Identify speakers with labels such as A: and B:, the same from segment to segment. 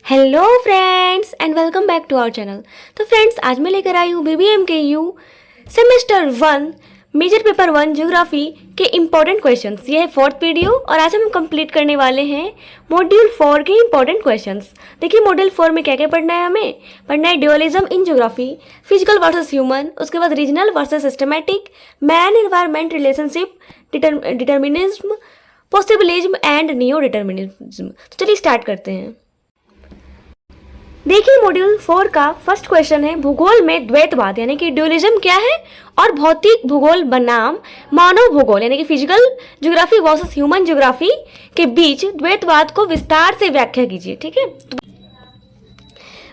A: Hello friends and welcome back to our channel. तो friends, आज मैं लेकर आई हूँ BBMKU semester 1 major paper 1 geography के इम्पोर्टेंट क्वेश्चंस। ये है 4th वीडियो और आज हम कंप्लीट करने वाले हैं मॉड्यूल 4 के इम्पोर्टेंट क्वेश्चंस। देखिए मॉड्यूल 4 में क्या क्या पढ़ना है, हमें पढ़ना है dualism in geography, physical versus human, उसके बाद regional versus systematic, man environment relationship, determinism, possibilism and neo determinism. तो चलिए स्टार्ट करते हैं। देखिए मॉड्यूल 4 का फर्स्ट क्वेश्चन है, भूगोल में द्वैतवाद यानी कि ड्यूअलिज्म क्या है, और भौतिक भूगोल बनाम मानव भूगोल यानी कि physical geography versus human geography के बीच द्वैतवाद को विस्तार से व्याख्या कीजिए। ठीक है,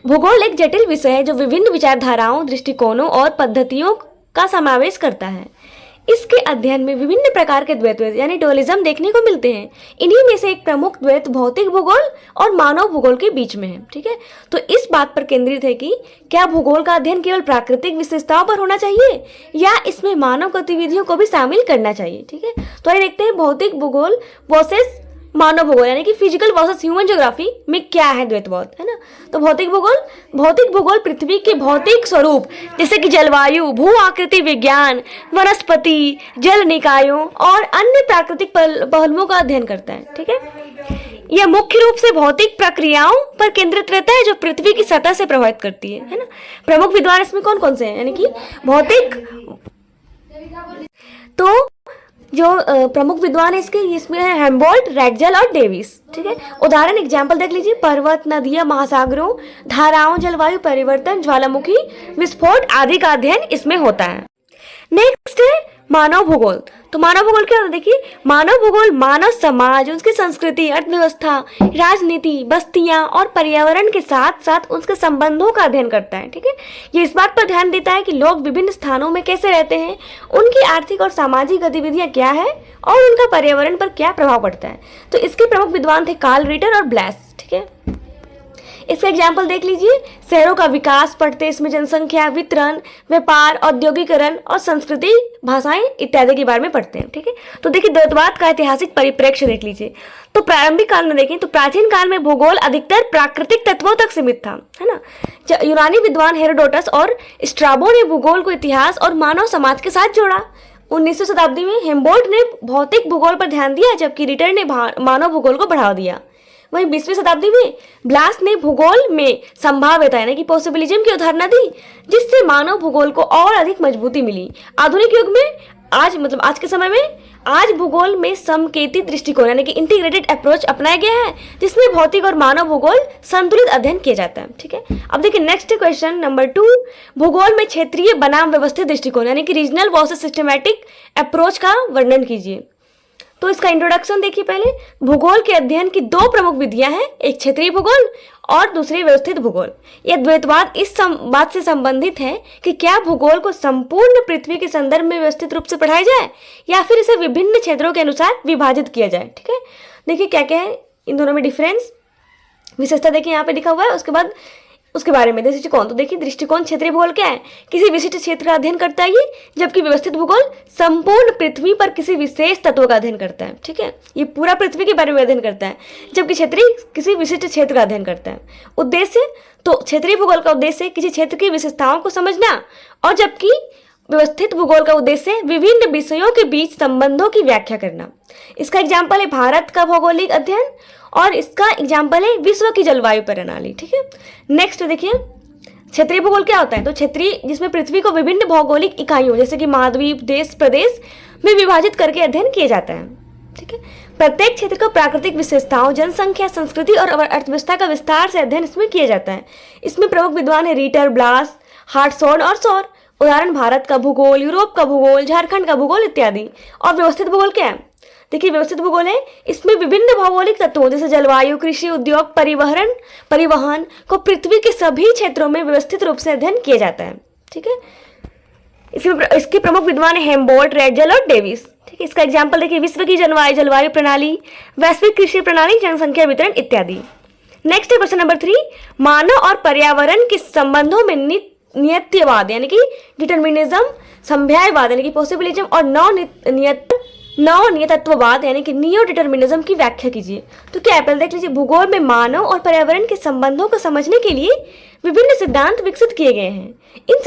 A: भूगोल एक जटिल विषय है जो विभिन्न विचारधाराओं, दृष्टिकोणों और पद्धतियों का समावेश करता है। इसके अध्ययन में विभिन्न प्रकार के द्वैत यानी ड्यूअलिज्म देखने को मिलते हैं। इन्हीं में से एक प्रमुख द्वैत भौतिक भूगोल और मानव भूगोल के बीच में है। ठीक है, तो इस बात पर केंद्रित है कि क्या भूगोल का अध्ययन केवल प्राकृतिक विशेषताओं पर होना चाहिए या इसमें मानव गतिविधियों को भी शामिल करना चाहिए। ठीक है, तो आइए देखते हैं भौतिक भूगोल वर्सेस मानव भूगोल यानी कि फिजिकल वर्सेस ह्यूमन ज्योग्राफी में क्या है द्वैतवाद, है ना। तो भौतिक भूगोल पृथ्वी के भौतिक स्वरूप जैसे कि जलवायु, भू आकृति विज्ञान, वनस्पति, जल निकायों और अन्य प्राकृतिक पहलुओं का अध्ययन करता है। ठीक है, यह मुख्य रूप से भौतिक प्रक्रियाओं पर केंद्रित रहता है जो पृथ्वी की सतह से प्रभावित करती है ना। प्रमुख विद्वान इसमें कौन कौन से हैं, यानी कि भौतिक, तो जो प्रमुख विद्वान है इसमें है हेम्बोल्ट, रैटजल और डेविस। ठीक है, उदाहरण एग्जाम्पल देख लीजिए, पर्वत, नदियां, महासागरों, धाराओं, जलवायु परिवर्तन, ज्वालामुखी विस्फोट आदि का अध्ययन इसमें होता है। नेक्स्ट है मानव भूगोल। तो मानव भूगोल क्या होता है, देखिए मानव भूगोल मानव समाज, उसकी संस्कृति, अर्थव्यवस्था, राजनीति, बस्तियां और पर्यावरण के साथ साथ उसके संबंधों का अध्ययन करता है। ठीक है, ये इस बात पर ध्यान देता है कि लोग विभिन्न स्थानों में कैसे रहते हैं, उनकी आर्थिक और सामाजिक गतिविधियां क्या है और उनका पर्यावरण पर क्या प्रभाव पड़ता है। तो इसके प्रमुख विद्वान थे कार्ल रिटर और ब्लैस। ठीक है, इसका एग्जाम्पल देख लीजिए, शहरों का विकास पढ़ते, इसमें जनसंख्या, वितरण, व्यापार, औद्योगिकरण और संस्कृति, भाषाएं इत्यादि के बारे में पढ़ते हैं। ठीक है, तो देखिए द्वैतवाद का ऐतिहासिक परिप्रेक्ष्य देख लीजिए। तो प्रारंभिक काल में देखें तो प्राचीन काल में भूगोल अधिकतर प्राकृतिक तत्वों तक सीमित था, है ना। यूनानी विद्वान हेरोडोटस और स्ट्राबो ने भूगोल को इतिहास और मानव समाज के साथ जोड़ा। 19वीं शताब्दी में हेम्बोल्ट ने भौतिक भूगोल पर ध्यान दिया जबकि रिटर ने मानव भूगोल को बढ़ावा दिया। वहीं 20वीं शताब्दी में ब्लास ने भूगोल में संभाव्यता यानी कि पॉसिबिलिज्म की अवधारणा दी, जिससे मानव भूगोल को और अधिक मजबूती मिली। आधुनिक युग में आज के समय में आज भूगोल में समकेती दृष्टिकोण यानी कि इंटीग्रेटेड अप्रोच अपनाया गया है, जिसमें भौतिक और मानव भूगोल संतुलित अध्ययन किया जाता है। ठीक है, अब देखिए नेक्स्ट क्वेश्चन नंबर 2, भूगोल में क्षेत्रीय बनाम व्यवस्थित दृष्टिकोण यानी कि रीजनल वर्सेस सिस्टमैटिक अप्रोच का वर्णन कीजिए। तो इसका इंट्रोडक्शन देखिए पहले। भूगोल के अध्ययन की दो प्रमुख विधियां हैं, एक क्षेत्रीय भूगोल और दूसरी व्यवस्थित भूगोल। यह द्वैतवाद इस बात से संबंधित है कि क्या भूगोल को संपूर्ण पृथ्वी के संदर्भ में व्यवस्थित रूप से पढ़ाया जाए या फिर इसे विभिन्न क्षेत्रों के अनुसार विभाजित किया जाए। ठीक है, देखिए क्या क्या है इन दोनों में डिफरेंस, विशेषता देखिए यहाँ पे लिखा हुआ है। उसके बाद उसके बारे में दृष्टिकोण, तो देखिए दृष्टिकोण क्षेत्रीय भूगोल क्या है, किसी विशिष्ट क्षेत्र का अध्ययन करता है ये, जबकि व्यवस्थित भूगोल संपूर्ण पृथ्वी पर किसी विशेष तत्व का अध्ययन करता है। ठीक है, ये पूरा पृथ्वी के बारे में अध्ययन करता है, जबकि क्षेत्रीय किसी विशिष्ट क्षेत्र का अध्ययन करता है। उद्देश्य, तो क्षेत्रीय भूगोल का उद्देश्य किसी क्षेत्र की विशेषताओं को समझना और जबकि व्यवस्थित भूगोल का उद्देश्य विभिन्न विषयों के बीच संबंधों की व्याख्या करना। इसका एग्जाम्पल है भारत का भौगोलिक अध्ययन और इसका एग्जाम्पल है विश्व की जलवायु प्रणाली। ठीक है, नेक्स्ट देखिए क्षेत्रीय भूगोल क्या होता है, तो क्षेत्रीय जिसमें पृथ्वी को विभिन्न भौगोलिक इकाइयों जैसे कि महाद्वीप, देश, प्रदेश में विभाजित करके अध्ययन किया जाता है। ठीक है, प्रत्येक क्षेत्र को प्राकृतिक विशेषताओं, जनसंख्या, संस्कृति और अर्थव्यवस्था का विस्तार से अध्ययन इसमें किया जाता है। इसमें प्रमुख विद्वान है रिटर, ब्लास, हार्टसॉर्न और सौर। उदाहरण भारत का भूगोल, यूरोप का भूगोल, झारखंड का भूगोल इत्यादि। और व्यवस्थित भूगोल क्या है, देखिए व्यवस्थित भूगोल है, इसमें विभिन्न भौगोलिक तत्वों जैसे जलवायु, कृषि, उद्योग, परिवहन को पृथ्वी के सभी क्षेत्रों में व्यवस्थित रूप से अध्ययन किया जाता है। ठीक है, इसके प्रमुख विद्वान है हेम्बोल्ट, रैटजल और डेविस। ठीक है, इसका एग्जाम्पल देखिए विश्व की जलवायु प्रणाली, वैश्विक कृषि प्रणाली, जनसंख्या वितरण इत्यादि। नेक्स्ट है क्वेश्चन नंबर 3, मानव और पर्यावरण के संबंधों में नियतवाद यानी कि डिटर्मिनिज्म, संभ्यायवाद यानी कि पॉसिबिलिज्म और नौ नियत नव नियतत्ववाद यानी कि नियो डिटर्मिनिज्म की व्याख्या कीजिए। तो क्या है, पहले देख लीजिए, भूगोल में मानव और पर्यावरण के संबंधों को समझने के लिए विभिन्न सिद्धांत विकसित किए गए हैं। इन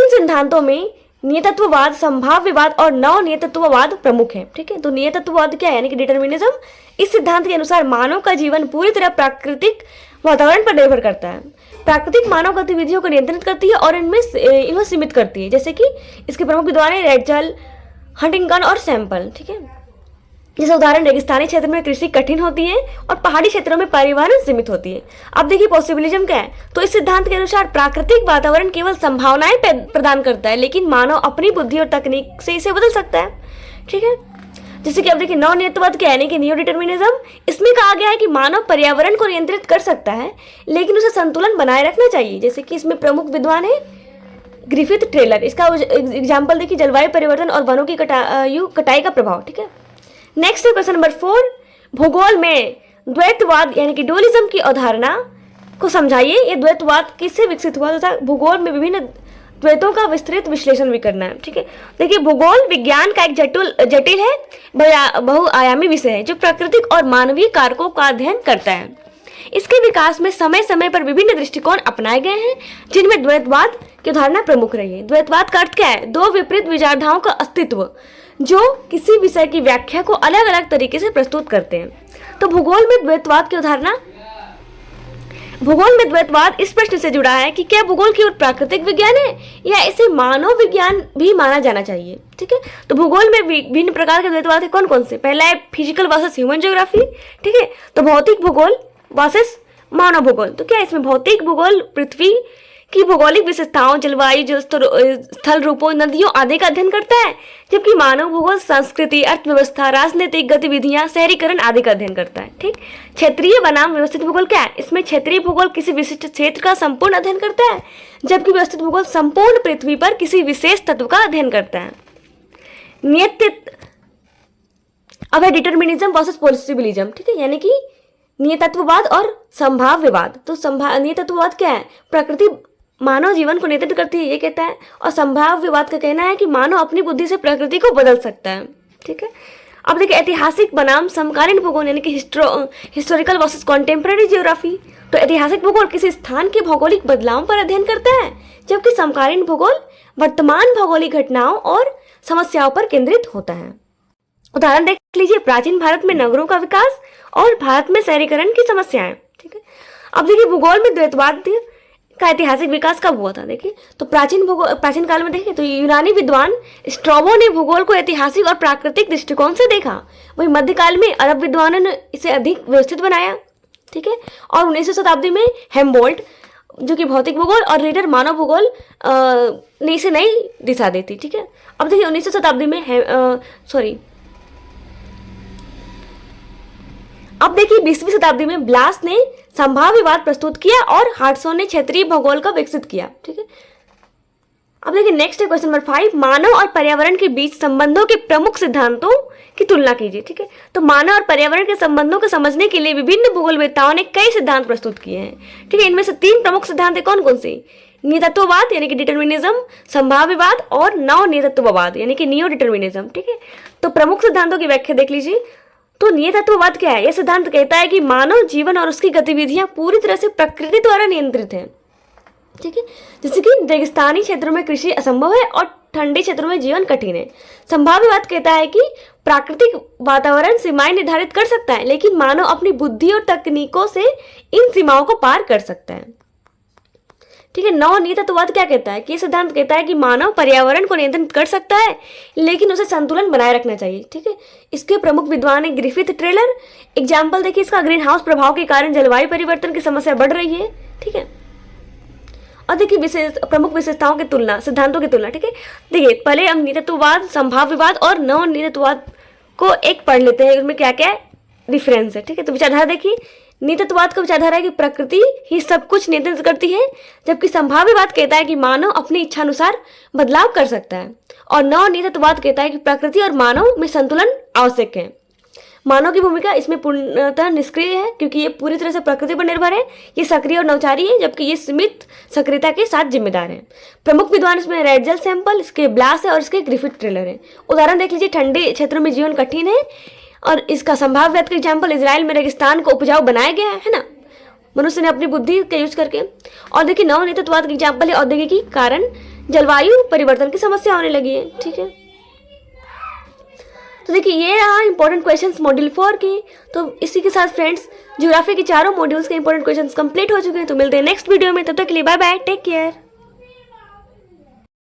A: सिद्धांतों में नियतत्ववाद, संभाव्यवाद और नव नियतत्ववाद प्रमुख है। ठीक है, तो नियतत्ववाद क्या है, यानी कि डिटर्मिनिज्म। इस सिद्धांत के अनुसार मानव का जीवन पूरी तरह प्राकृतिक वातावरण पर निर्भर करता है। प्राकृतिक मानव गतिविधियों को नियंत्रित करती है और इन्हें सीमित करती है। जैसे कि इसके प्रमुख विद्वान हैं रेडजल, हंटिंगटन और सैंपल। ठीक है, जैसे उदाहरण, रेगिस्तानी क्षेत्र में कृषि कठिन होती है और पहाड़ी क्षेत्रों में परिवहन सीमित होती है। अब देखिए पॉसिबिलिज्म क्या है। तो इस सिद्धांत के अनुसार प्राकृतिक वातावरण केवल संभावनाएं प्रदान करता है, लेकिन मानव अपनी बुद्धि और तकनीक से इसे बदल सकता है। ठीक है, जैसे कि अब देखिए नवनियतवाद क्या है, यानी कि नियो डिटर्मिनिज्म। इसमें कहा गया है कि मानव पर्यावरण को नियंत्रित कर सकता है, लेकिन उसे संतुलन बनाए रखना चाहिए। जैसे कि इसमें प्रमुख विद्वान है ग्रिफिथ टेलर। इसका एग्जाम्पल देखिए, जलवायु परिवर्तन और वनों की कटाई का प्रभाव। ठीक है, नेक्स्ट है क्वेश्चन नंबर 4, भूगोल में द्वैतवाद यानी कि डुअलिज्म की अवधारणा को समझाइए। ये द्वैतवाद किससे विकसित हुआ तथा भूगोल में विभिन्न द्वैतों का विस्तृत विश्लेषण भी करना है। ठीक है, देखिए भूगोल विज्ञान का एक जटिल है, बहुआयामी विषय है जो प्राकृतिक और मानवीय कारकों का अध्ययन करता है। इसके विकास में समय समय पर विभिन्न दृष्टिकोण अपनाए गए हैं, जिनमें द्वैतवाद की अवधारणा प्रमुख रही है। द्वैतवाद का अर्थ क्या है, दो विपरीत विचारधाराओं का अस्तित्व जो किसी विषय की व्याख्या को अलग अलग तरीके से प्रस्तुत करते हैं। तो भूगोल में द्वैतवाद की अवधारणा, भूगोल में द्वैतवाद इस प्रश्न से जुड़ा है कि क्या भूगोल केवल प्राकृतिक विज्ञान है या इसे मानव विज्ञान भी माना जाना चाहिए। ठीक है, तो भूगोल में विभिन्न प्रकार के द्वैतवाद है। कौन कौन से, पहला है फिजिकल वर्सेस ह्यूमन ज्योग्राफी। ठीक है, तो भौतिक भूगोल वर्सेस मानव भूगोल। तो क्या है इसमें, भौतिक भूगोल पृथ्वी की भौगोलिक विशेषताओं, जलवायु, स्थल रूपों, नदियों आदि का अध्ययन करता है, जबकि मानव भूगोल संस्कृति, अर्थव्यवस्था, राजनीतिक गतिविधियां, शहरीकरण आदि का अध्ययन करता है। ठीक, क्षेत्रीय बनाम व्यवस्थित भूगोल क्या है, इसमें क्षेत्रीय भूगोल किसी विशिष्ट क्षेत्र का संपूर्ण अध्ययन करता है, जबकि व्यवस्थित भूगोल संपूर्ण पृथ्वी पर किसी विशेष तत्व का अध्ययन करता है। अब है डिटर्मिनिज्म वर्सेस पॉसिबिलिज्म। ठीक है, यानी कि नियतत्ववाद और संभाव्यवाद। तो नियतत्ववाद क्या है, प्रकृति मानव जीवन को नियंत्रित करती है, ये कहता है, और संभाव्यवाद का कहना है कि मानव अपनी बुद्धि से प्रकृति को बदल सकता है। ठीक है, अब देखिए ऐतिहासिक बनाम समकालीन भूगोल यानी कि हिस्टोरिकल वर्सेस कॉन्टेम्पररी जियोग्राफी। तो ऐतिहासिक भूगोल किसी स्थान के भौगोलिक बदलावों पर अध्ययन करता है, जबकि समकालीन भूगोल वर्तमान भौगोलिक घटनाओं और समस्याओं पर केंद्रित होता है। उदाहरण देख लीजिए, प्राचीन भारत में नगरों का विकास और भारत में शहरीकरण की समस्याएं। ठीक है, अब देखिए भूगोल में द्वैतवाद का ऐतिहासिक विकास कब हुआ था। देखिए तो प्राचीन काल में देखिए तो यूनानी विद्वान स्ट्रैबो ने भूगोल को ऐतिहासिक और प्राकृतिक दृष्टिकोण से देखा। वहीं मध्यकाल में अरब विद्वानों ने इसे अधिक व्यवस्थित बनाया। ठीक है, और 19वीं शताब्दी में हेम्बोल्ट जो कि भौतिक भूगोल और रीडर मानव भूगोल ने इसे नई दिशा दी थी। ठीक है, अब देखिए 19वीं शताब्दी में अब देखिए 20वीं शताब्दी में ब्लास ने संभाव्यवाद प्रस्तुत किया और हार्टसॉन ने क्षेत्रीय भूगोल का विकसित किया। ठीक है, अब देखिए नेक्स्ट है क्वेश्चन नंबर 5, मानव और पर्यावरण के बीच संबंधों के प्रमुख सिद्धांतों की तुलना कीजिए। ठीक है, तो मानव और पर्यावरण के संबंधों को समझने के लिए विभिन्न भूगोलवेत्ताओं ने कई सिद्धांत प्रस्तुत किए हैं। ठीक है, इनमें से 3 प्रमुख सिद्धांत है। कौन कौन से, नियतत्ववाद यानी कि डिटर्मिनिज्म, संभाव्यवाद और नव नियतत्ववाद यानी कि नियो डिटर्मिनिज्म। ठीक है, तो प्रमुख सिद्धांतों की व्याख्या देख लीजिए। तो नियतत्ववाद क्या है, यह सिद्धांत कहता है कि मानव जीवन और उसकी गतिविधियां पूरी तरह से प्रकृति द्वारा नियंत्रित है। ठीक है, जैसे कि रेगिस्तानी क्षेत्रों में कृषि असंभव है और ठंडे क्षेत्रों में जीवन कठिन है। संभाव्यवाद कहता है कि प्राकृतिक वातावरण सीमाएं निर्धारित कर सकता है, लेकिन मानव अपनी बुद्धि और तकनीकों से इन सीमाओं को पार कर सकता है। ठीक है, नव नियतत्ववाद क्या कहता है कि सिद्धांत कहता है कि मानव पर्यावरण को नियंत्रित कर सकता है, लेकिन उसे संतुलन बनाए रखना चाहिए। ठीक है, इसके प्रमुख विद्वान है ग्रिफिथ टेलर। एग्जाम्पल देखिए इसका, ग्रीन हाउस प्रभाव के कारण जलवायु परिवर्तन की समस्या बढ़ रही है। ठीक है, और देखिए प्रमुख विशेषताओं की तुलना, सिद्धांतों की तुलना। ठीक है, देखिए पहले हम नियतत्ववाद, संभाव्यवाद और नव नियतत्ववाद को एक पढ़ लेते हैं, उसमें क्या क्या डिफरेंस है। ठीक है, तो विचारधारा देखिए, नियतत्ववाद का विचारधारा है कि प्रकृति ही सब कुछ नियंत्रित करती है, जबकि संभाव्यवाद कहता है कि मानव अपनी इच्छानुसार बदलाव कर सकता है, और नव नियतत्ववाद कहता है कि प्रकृति और मानव में संतुलन आवश्यक है। मानव की भूमिका इसमें पूर्णतः निष्क्रिय है क्योंकि ये पूरी तरह से प्रकृति पर निर्भर है। ये सक्रिय और नवचारी है, जबकि ये सीमित सक्रियता के साथ जिम्मेदार है। प्रमुख विद्वान इसमें रेडजल सैंपल, इसके ब्लास है और इसके ग्रिफिथ ट्रेलर है। उदाहरण देख लीजिए, ठंडे क्षेत्रों में जीवन कठिन है और इसका संभाव्य एग्जाम्पल इसराइल में रेगिस्तान को उपजाऊ बनाया गया है ना, मनुष्य ने अपनी बुद्धि का यूज करके। और देखिए नवनीतित्ववाद का एग्जाम्पल है औद्योगिकी कारण जलवायु परिवर्तन की समस्या होने लगी है। ठीक है, तो देखिए ये रहा इंपॉर्टेंट क्वेश्चंस मॉड्यूल 4 के। तो इसी के साथ फ्रेंड्स ज्योग्राफी के चारों मॉड्यूल्स के इंपॉर्टेंट क्वेश्चंस कंप्लीट हो चुके हैं। तो मिलते हैं नेक्स्ट वीडियो में, तब तक के लिए बाय बाय, टेक केयर।